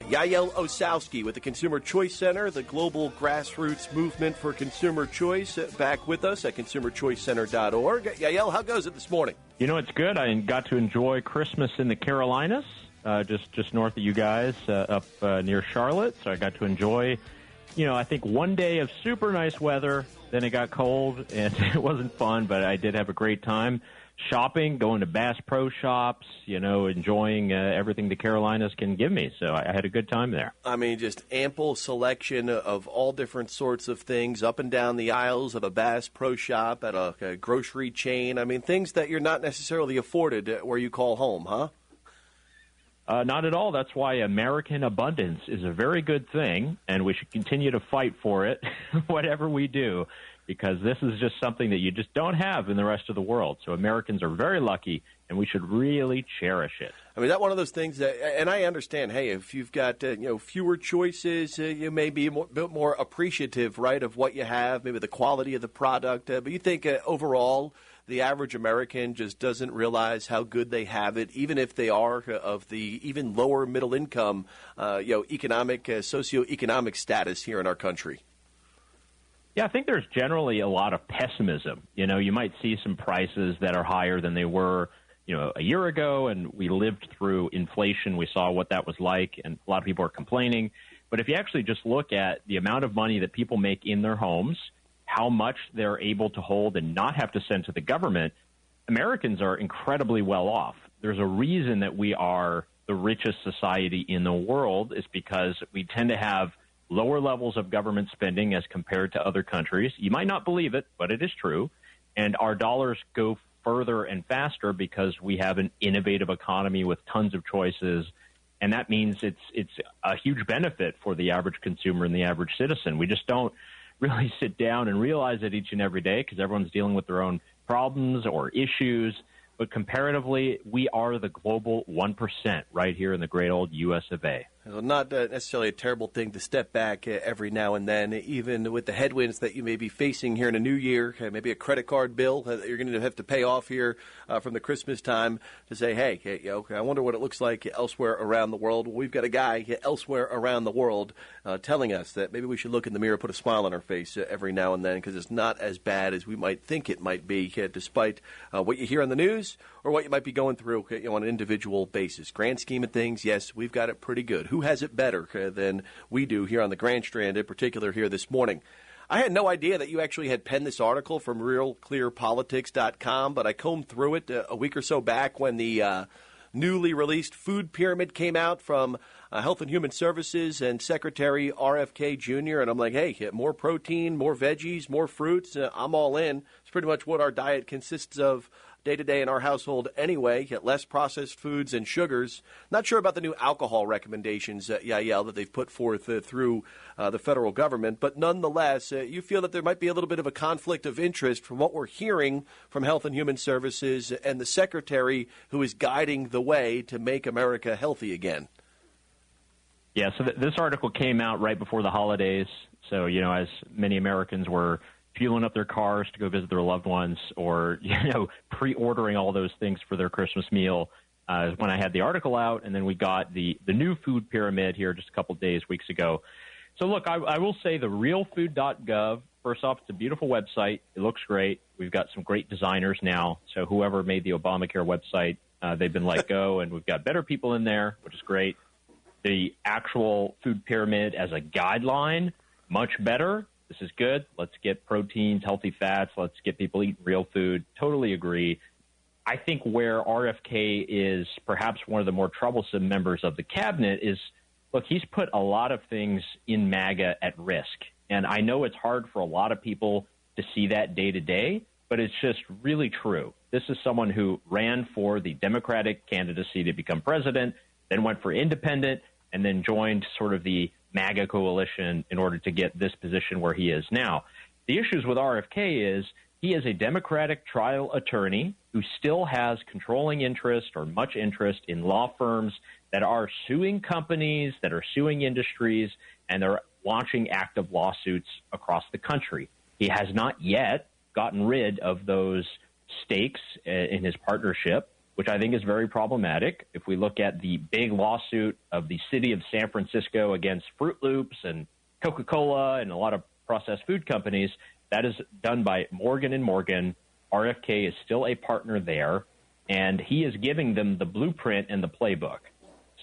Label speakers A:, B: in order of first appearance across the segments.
A: Yael Ossowski with the Consumer Choice Center, the global grassroots movement for consumer choice, back with us at consumerchoicecenter.org. Yael, how goes it this morning?
B: You know, it's good. I got to enjoy Christmas in the Carolinas, just north of you guys, up near Charlotte. So I got to enjoy, I think one day of super nice weather. Then it got cold, and it wasn't fun, but I did have a great time. Shopping, going to Bass Pro Shops, enjoying everything the Carolinas can give me. So I had a good time there.
A: I mean, just ample selection of all different sorts of things up and down the aisles of a Bass Pro Shop at a grocery chain. I mean, things that you're not necessarily afforded where you call home, huh?
B: Not at all. That's why American abundance is a very good thing, and we should continue to fight for it, whatever we do, because this is just something that you just don't have in the rest of the world. So Americans are very lucky, and we should really cherish it.
A: I mean, that's one of those things that, and I understand, hey, if you've got, fewer choices, you may be a bit more appreciative, right, of what you have, maybe the quality of the product. But you think overall, the average American just doesn't realize how good they have it, even if they are of the even lower middle income, economic, socioeconomic status here in our country.
B: Yeah, I think there's generally a lot of pessimism. You might see some prices that are higher than they were, a year ago, and we lived through inflation. We saw what that was like, and a lot of people are complaining. But if you actually just look at the amount of money that people make in their homes, how much they're able to hold and not have to send to the government, Americans are incredibly well off. There's a reason that we are the richest society in the world, is because we tend to have lower levels of government spending as compared to other countries. You might not believe it, but it is true. And our dollars go further and faster because we have an innovative economy with tons of choices. And that means it's a huge benefit for the average consumer and the average citizen. We just don't really sit down and realize it each and every day because everyone's dealing with their own problems or issues. But comparatively, we are the global 1% right here in the great old U.S. of A.
A: Well, not necessarily a terrible thing to step back every now and then, even with the headwinds that you may be facing here in a new year, maybe a credit card bill that you're going to have to pay off here from the Christmas time, to say, hey, I wonder what it looks like elsewhere around the world. Well, we've got a guy elsewhere around the world telling us that maybe we should look in the mirror, put a smile on our face every now and then, because it's not as bad as we might think it might be, despite what you hear on the news or what you might be going through on an individual basis. Grand scheme of things, yes, we've got it pretty good. Who has it better than we do here on the Grand Strand, in particular here this morning? I had no idea that you actually had penned this article from realclearpolitics.com, but I combed through it a week or so back when the newly released food pyramid came out from Health and Human Services and Secretary RFK Jr., and I'm like, hey, more protein, more veggies, more fruits, I'm all in. It's pretty much what our diet consists of day-to-day in our household anyway, get less processed foods and sugars. Not sure about the new alcohol recommendations, Yael, that they've put forth through the federal government, but nonetheless, you feel that there might be a little bit of a conflict of interest from what we're hearing from Health and Human Services and the Secretary who is guiding the way to make America healthy again.
B: Yeah, so this article came out right before the holidays, so, as many Americans were fueling up their cars to go visit their loved ones, or, pre-ordering all those things for their Christmas meal, when I had the article out, and then we got the new food pyramid here just a couple of days, weeks ago. So, look, I will say the realfood.gov, first off, it's a beautiful website. It looks great. We've got some great designers now. So whoever made the Obamacare website, they've been let go, and we've got better people in there, which is great. The actual food pyramid as a guideline, much better. This is good. Let's get proteins, healthy fats. Let's get people eating real food. Totally agree. I think where RFK is perhaps one of the more troublesome members of the cabinet is, look, he's put a lot of things in MAGA at risk. And I know it's hard for a lot of people to see that day to day, but it's just really true. This is someone who ran for the Democratic candidacy to become president, then went for independent, and then joined sort of the MAGA coalition in order to get this position where he is now. The issues with RFK is he is a Democratic trial attorney who still has controlling interest or much interest in law firms that are suing companies, that are suing industries, and they're launching active lawsuits across the country. He has not yet gotten rid of those stakes in his partnership which I think is very problematic. If we look at the big lawsuit of the city of San Francisco against Fruit Loops and Coca-Cola and a lot of processed food companies, that is done by Morgan & Morgan. RFK is still a partner there, and he is giving them the blueprint and the playbook.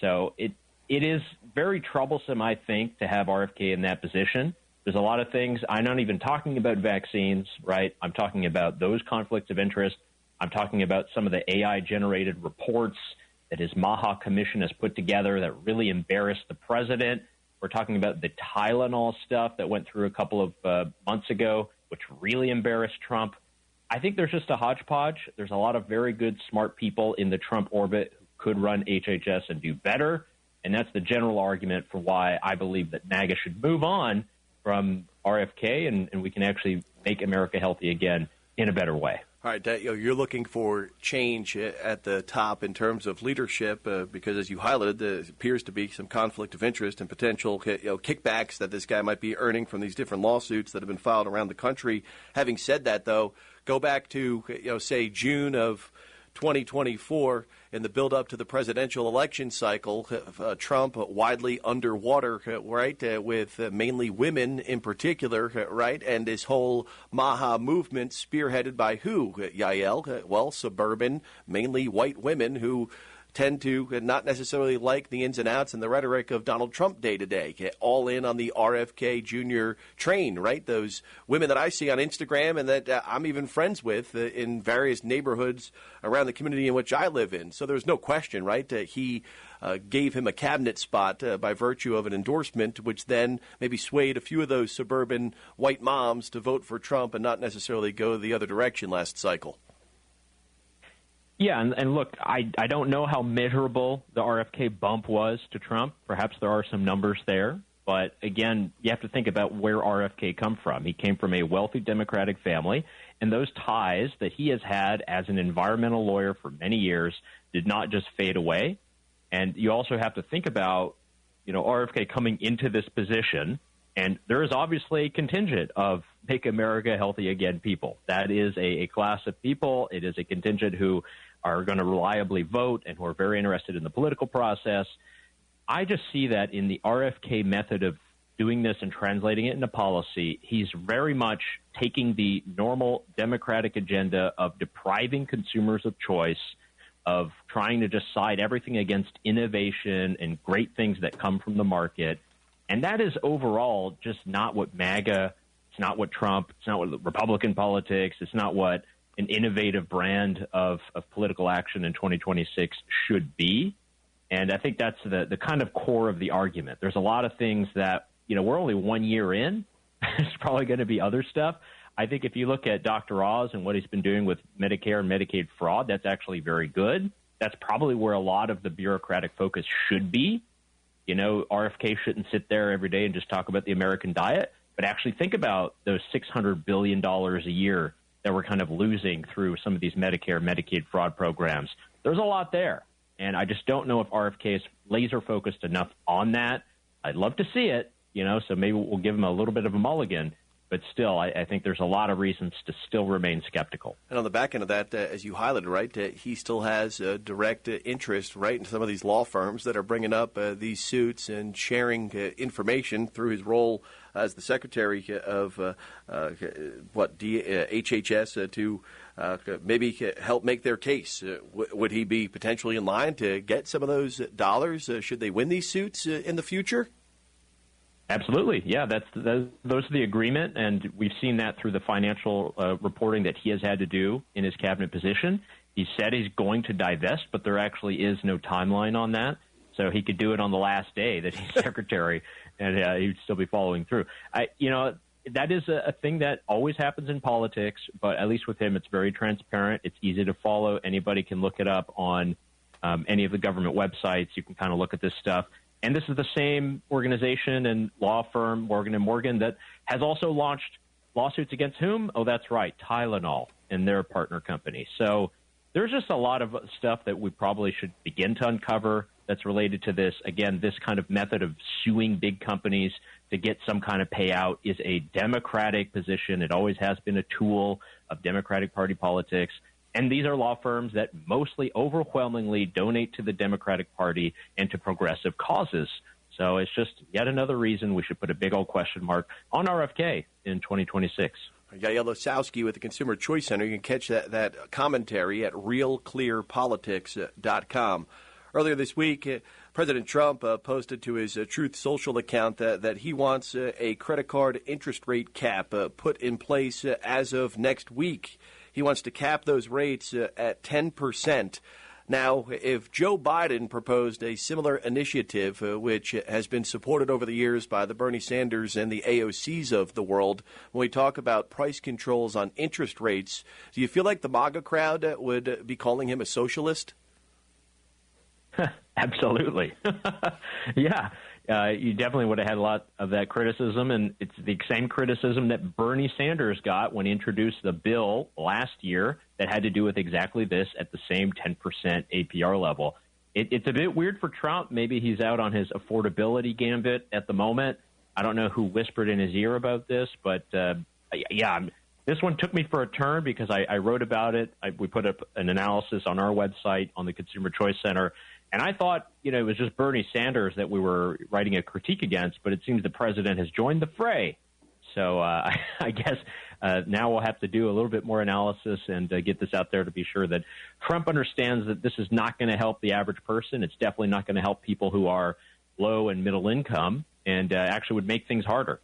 B: So it is very troublesome, I think, to have RFK in that position. There's a lot of things. I'm not even talking about vaccines, right? I'm talking about those conflicts of interest. I'm talking about some of the AI-generated reports that his MAHA commission has put together that really embarrassed the president. We're talking about the Tylenol stuff that went through a couple of months ago, which really embarrassed Trump. I think there's just a hodgepodge. There's a lot of very good, smart people in the Trump orbit who could run HHS and do better, and that's the general argument for why I believe that MAGA should move on from RFK, and we can actually make America healthy again in a better way.
A: All right, you're looking for change at the top in terms of leadership because, as you highlighted, there appears to be some conflict of interest and potential kickbacks that this guy might be earning from these different lawsuits that have been filed around the country. Having said that, though, go back to, say, June of 2024 in the build-up to the presidential election cycle, Trump widely underwater, right, with mainly women in particular, right, and this whole MAHA movement spearheaded by who, Yael? Well, suburban, mainly white women who tend to not necessarily like the ins and outs and the rhetoric of Donald Trump day to day, all in on the RFK Jr. train, right? Those women that I see on Instagram and that I'm even friends with in various neighborhoods around the community in which I live in. So there's no question, right? He gave him a cabinet spot by virtue of an endorsement, which then maybe swayed a few of those suburban white moms to vote for Trump and not necessarily go the other direction last cycle.
B: Yeah, and look, I don't know how measurable the RFK bump was to Trump. Perhaps there are some numbers there. But, again, you have to think about where RFK come from. He came from a wealthy Democratic family, and those ties that he has had as an environmental lawyer for many years did not just fade away. And you also have to think about, RFK coming into this position, and there is obviously a contingent of Make America Healthy Again people. That is a class of people. It is a contingent who are going to reliably vote and who are very interested in the political process. I just see that in the RFK method of doing this and translating it into policy, he's very much taking the normal Democratic agenda of depriving consumers of choice, of trying to just side everything against innovation and great things that come from the market. And that is overall just not what MAGA, it's not what Trump, it's not what Republican politics, it's not what an innovative brand of political action in 2026 should be. And I think that's the kind of core of the argument. There's a lot of things that, we're only 1 year in. There's probably going to be other stuff. I think if you look at Dr. Oz and what he's been doing with Medicare and Medicaid fraud, that's actually very good. That's probably where a lot of the bureaucratic focus should be. RFK shouldn't sit there every day and just talk about the American diet, but actually think about those $600 billion a year that we're kind of losing through some of these Medicare, Medicaid fraud programs. There's a lot there, and I just don't know if RFK is laser-focused enough on that. I'd love to see it, so maybe we'll give him a little bit of a mulligan, but still, I think there's a lot of reasons to still remain skeptical. And
A: on the back end of that, as you highlighted, right, he still has direct interest, right, in some of these law firms that are bringing up these suits and sharing information through his role as the secretary of HHS to maybe help make their case. Would he be potentially in line to get some of those dollars should they win these suits in the future?
B: Absolutely. Yeah, those are the agreement, and we've seen that through the financial reporting that he has had to do in his cabinet position. He said he's going to divest, but there actually is no timeline on that. So he could do it on the last day that he's secretary, and he'd still be following through. That is a thing that always happens in politics, but at least with him, it's very transparent. It's easy to follow. Anybody can look it up on any of the government websites. You can kind of look at this stuff. And this is the same organization and law firm, Morgan & Morgan, that has also launched lawsuits against whom? Oh, that's right, Tylenol and their partner company. So there's just a lot of stuff that we probably should begin to uncover that's related to this. Again, this kind of method of suing big companies to get some kind of payout is a Democratic position. It always has been a tool of Democratic Party politics. And these are law firms that mostly overwhelmingly donate to the Democratic Party and to progressive causes. So it's just yet another reason we should put a big old question mark on RFK in 2026.
A: Yael Ossowski with the Consumer Choice Center. You can catch that commentary at realclearpolitics.com. Earlier this week, President Trump posted to his Truth Social account that he wants a credit card interest rate cap put in place as of next week. He wants to cap those rates at 10%. Now, if Joe Biden proposed a similar initiative, which has been supported over the years by the Bernie Sanders and the AOCs of the world, when we talk about price controls on interest rates, do you feel like the MAGA crowd would be calling him a socialist?
B: Absolutely. Yeah. You definitely would have had a lot of that criticism, and it's the same criticism that Bernie Sanders got when he introduced the bill last year that had to do with exactly this at the same 10% APR level. It's a bit weird for Trump. Maybe he's out on his affordability gambit at the moment. I don't know who whispered in his ear about this, but this one took me for a turn because I wrote about it. We put up an analysis on our website on the Consumer Choice Center. And I thought, it was just Bernie Sanders that we were writing a critique against, but it seems the president has joined the fray. So I guess now we'll have to do a little bit more analysis and get this out there to be sure that Trump understands that this is not going to help the average person. It's definitely not going to help people who are low and middle income, and actually would make things harder.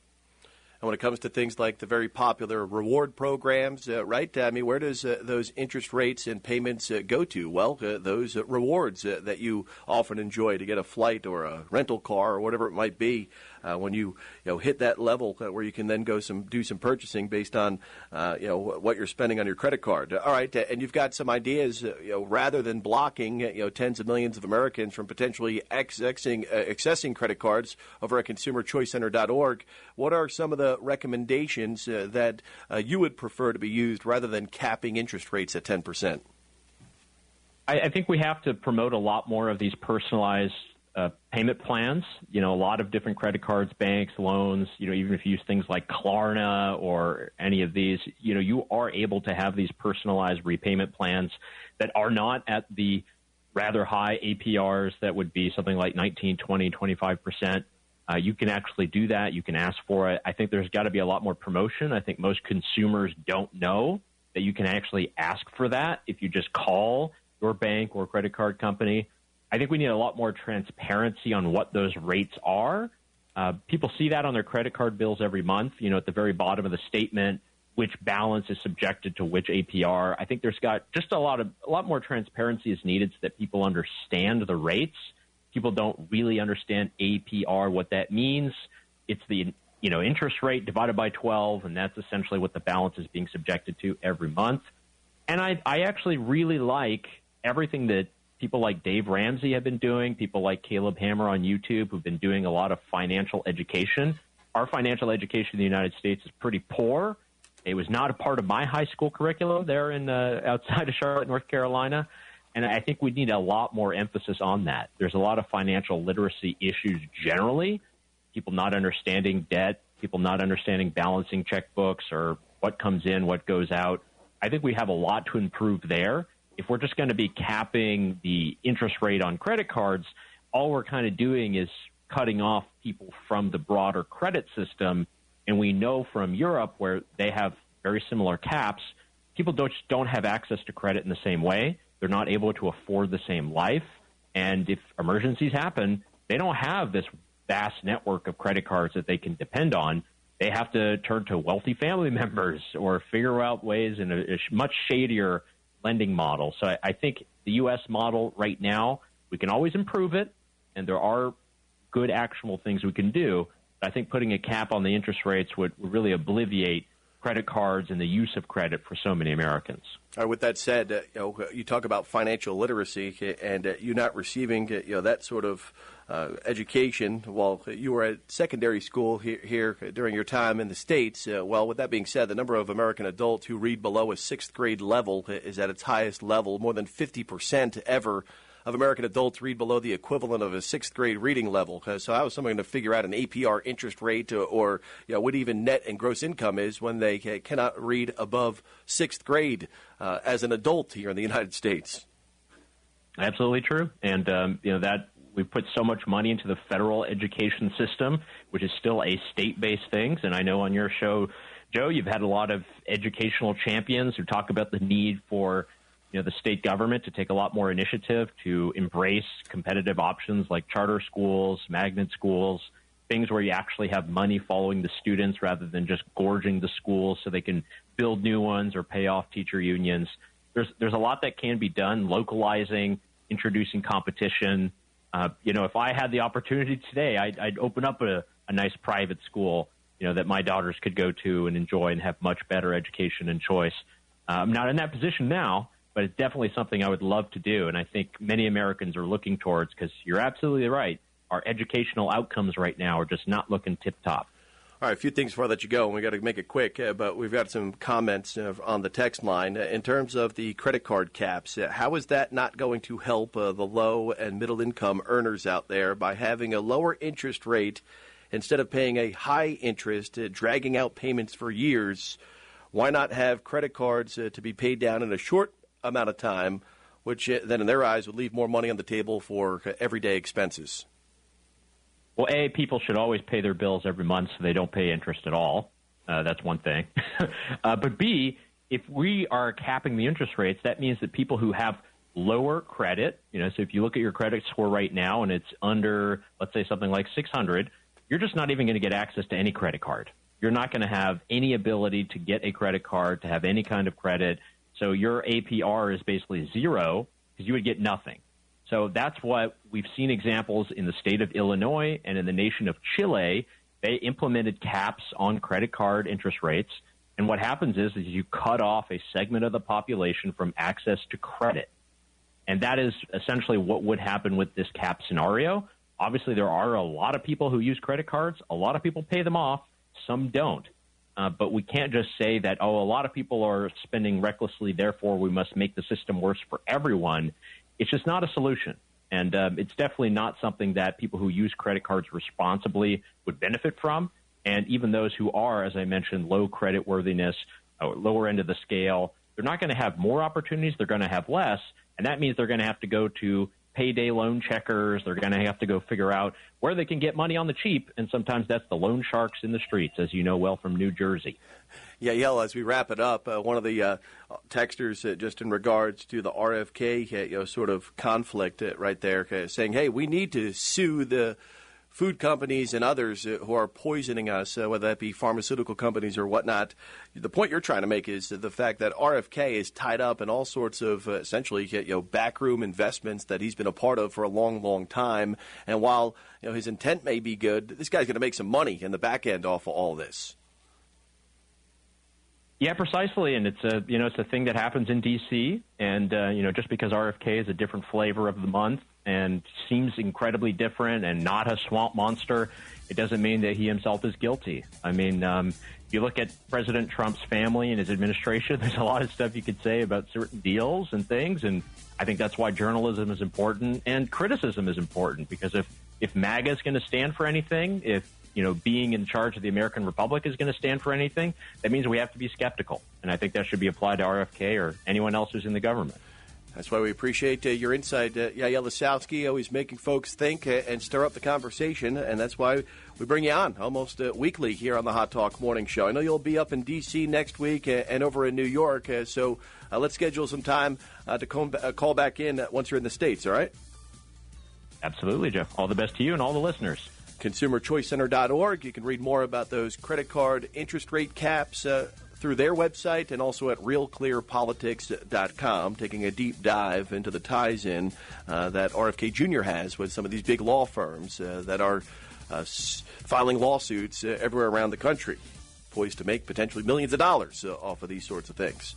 A: And when it comes to things like the very popular reward programs, right? I mean, where does those interest rates and payments go to? Well, those rewards that you often enjoy to get a flight or a rental car or whatever it might be. When you hit that level where you can then go do some purchasing based on what you're spending on your credit card. All right, and you've got some ideas. Rather than blocking tens of millions of Americans from potentially accessing credit cards over at ConsumerChoiceCenter.org, what are some of the recommendations that you would prefer to be used rather than capping interest rates at 10%?
B: I think we have to promote a lot more of these personalized payment plans. A lot of different credit cards, banks, loans, even if you use things like Klarna or any of these, you are able to have these personalized repayment plans that are not at the rather high APRs that would be something like 19, 20, 25%. You can actually do that. You can ask for it. I think there's got to be a lot more promotion. I think most consumers don't know that you can actually ask for that if you just call your bank or credit card company. I think we need a lot more transparency on what those rates are. People see that on their credit card bills every month, at the very bottom of the statement, which balance is subjected to which APR. I think there's got just a lot more transparency is needed so that people understand the rates. People don't really understand APR, what that means. It's the interest rate divided by 12, and that's essentially what the balance is being subjected to every month. And I actually really like everything that people like Dave Ramsey have been doing, people like Caleb Hammer on YouTube who've been doing a lot of financial education. Our financial education in the United States is pretty poor. It was not a part of my high school curriculum there in outside of Charlotte, North Carolina. And I think we need a lot more emphasis on that. There's a lot of financial literacy issues generally, people not understanding debt, people not understanding balancing checkbooks or what comes in, what goes out. I think we have a lot to improve there. If we're just going to be capping the interest rate on credit cards, all we're kind of doing is cutting off people from the broader credit system. And we know from Europe, where they have very similar caps, people don't have access to credit in the same way. They're not able to afford the same life. And if emergencies happen, they don't have this vast network of credit cards that they can depend on. They have to turn to wealthy family members or figure out ways in a much shadier lending model. So I think the U.S. model right now, we can always improve it, and there are good actionable things we can do. But I think putting a cap on the interest rates would really obviate credit cards and the use of credit for so many Americans.
A: All right, with that said, you talk about financial literacy and you not receiving that sort of education while you were at secondary school here during your time in the States. Well, with that being said, the number of American adults who read below a sixth grade level is at its highest level, more than 50% ever. of American adults read below the equivalent of a sixth grade reading level. So how is someone going to figure out an APR interest rate or what even net and gross income is when they cannot read above sixth grade as an adult here in the United States?
B: Absolutely true. And, that we put so much money into the federal education system, which is still a state-based thing. And I know on your show, Joe, you've had a lot of educational champions who talk about the need for the state government to take a lot more initiative to embrace competitive options like charter schools, magnet schools, things where you actually have money following the students rather than just gorging the schools so they can build new ones or pay off teacher unions. There's a lot that can be done, localizing, introducing competition. If I had the opportunity today, I'd open up a nice private school, that my daughters could go to and enjoy and have much better education and choice. I'm not in that position now, but it's definitely something I would love to do. And I think many Americans are looking towards, because you're absolutely right. Our educational outcomes right now are just not looking tip-top.
A: All right, a few things before I let you go, and we got to make it quick, but we've got some comments on the text line. In terms of the credit card caps, how is that not going to help the low and middle income earners out there by having a lower interest rate instead of paying a high interest, dragging out payments for years? Why not have credit cards to be paid down in a short amount of time, which then in their eyes would leave more money on the table for everyday expenses?
B: Well, A, people should always pay their bills every month so they don't pay interest at all. That's one thing. But B, if we are capping the interest rates, that means that people who have lower credit, so if you look at your credit score right now and it's under, let's say, something like 600, you're just not even going to get access to any credit card. You're not going to have any ability to get a credit card, to have any kind of credit. So your APR is basically zero because you would get nothing. So that's what we've seen examples in the state of Illinois and in the nation of Chile. They implemented caps on credit card interest rates. And what happens is you cut off a segment of the population from access to credit. And that is essentially what would happen with this cap scenario. Obviously, there are a lot of people who use credit cards. A lot of people pay them off. Some don't. But we can't just say that, a lot of people are spending recklessly, therefore we must make the system worse for everyone. It's just not a solution. And it's definitely not something that people who use credit cards responsibly would benefit from. And even those who are, as I mentioned, low credit worthiness, lower end of the scale, they're not going to have more opportunities. They're going to have less. And that means they're going to have to go to payday loan checkers. They're going to have to go figure out where they can get money on the cheap. And sometimes that's the loan sharks in the streets, as you know well from New Jersey.
A: Yeah, Yael, as we wrap it up, one of the texters just in regards to the RFK sort of conflict right there, saying, hey, we need to sue the food companies and others who are poisoning us, whether that be pharmaceutical companies or whatnot. The point you're trying to make is the fact that RFK is tied up in all sorts of essentially backroom investments that he's been a part of for a long, long time. And while his intent may be good, this guy's going to make some money in the back end off of all this.
B: Yeah, precisely, and it's a thing that happens in D.C. And just because RFK is a different flavor of the month and seems incredibly different and not a swamp monster, it doesn't mean that he himself is guilty. I mean, if you look at President Trump's family and his administration, there's a lot of stuff you could say about certain deals and things, and I think that's why journalism is important and criticism is important, because if MAGA is going to stand for anything, if being in charge of the American Republic is going to stand for anything, that means we have to be skeptical. And I think that should be applied to RFK or anyone else who's in the government.
A: That's why we appreciate your insight, Yael Ossowski, always making folks think and stir up the conversation. And that's why we bring you on almost weekly here on the Hot Talk Morning Show. I know you'll be up in D.C. next week and over in New York. So let's schedule some time to call back in once you're in the States, all right?
B: Absolutely, Jeff. All the best to you and all the listeners.
A: ConsumerChoiceCenter.org. You can read more about those credit card interest rate caps through their website and also at realclearpolitics.com, taking a deep dive into the ties-in that RFK Jr. has with some of these big law firms that are filing lawsuits everywhere around the country, poised to make potentially millions of dollars off of these sorts of things.